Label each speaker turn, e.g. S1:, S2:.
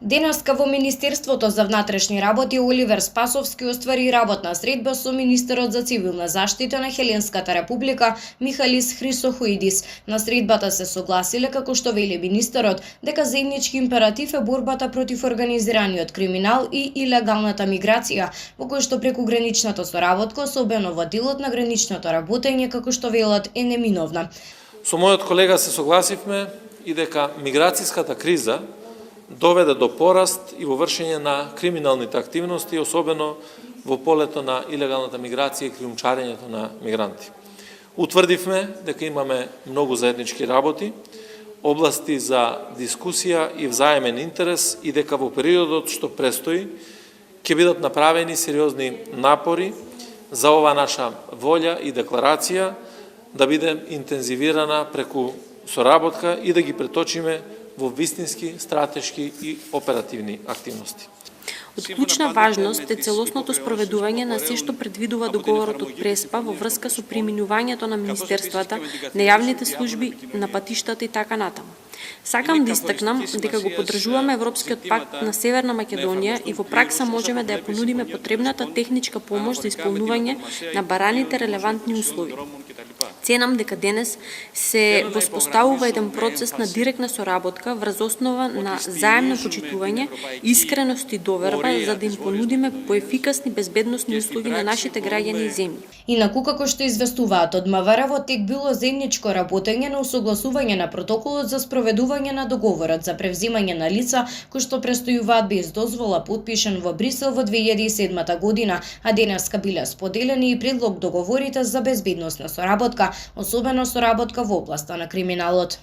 S1: Денеска во Министерството за внатрешни работи Оливер Спасовски оствари работна средба со министерот за цивилна заштита на Хеленската република Михалис Хрисохоидис. На средбата се согласиле, како што вели министерот, дека заеднички императив е борбата против организираниот криминал и илегалната миграција, во кој што прекуграничната соработка, особено во делот на граничното работење, како што велат, е неминовна.
S2: Со мојот колега се согласивме и дека миграцијската криза доведе до пораст и во вршење на криминалните активности, особено во полето на илегалната миграција и криумчарењето на мигранти. Утврдивме дека имаме многу заеднички работи, области за дискусија и взаемен интерес и дека во периодот што престои ќе бидат направени сериозни напори за ова наша волја и декларација да биде интензивирана преку соработка и да ги преточиме во вистински, стратешки и оперативни активности.
S3: Од клучна важност е целосното спроведување на се што предвидува договорот од Преспа во врска со приминувањето на министерствата, на јавните служби, на патиштата и така натаму. Сакам да истакнам дека го поддржуваме Европскиот пакт на Северна Македонија и во пракса можеме да ја понудиме потребната техничка помош за исполнување на бараните релевантни услови. Ценам дека денес се воспоставува еден процес на директна соработка врз основа на заемно почитување, искреност и доверба за да им понудиме поефикасни безбедносни услуги на нашите граѓани и земји.
S1: Инаку, како што известуваат од МВР, во тек било заедничко работење на усогласување на протоколот за спроведување на договорот за превземање на лица кои што престојуваат без дозвола, подпишан во Брисел во 2007 година, а денеска биле споделени и предлог договорите за безбедносна соработка, особено соработка во областа на криминалот.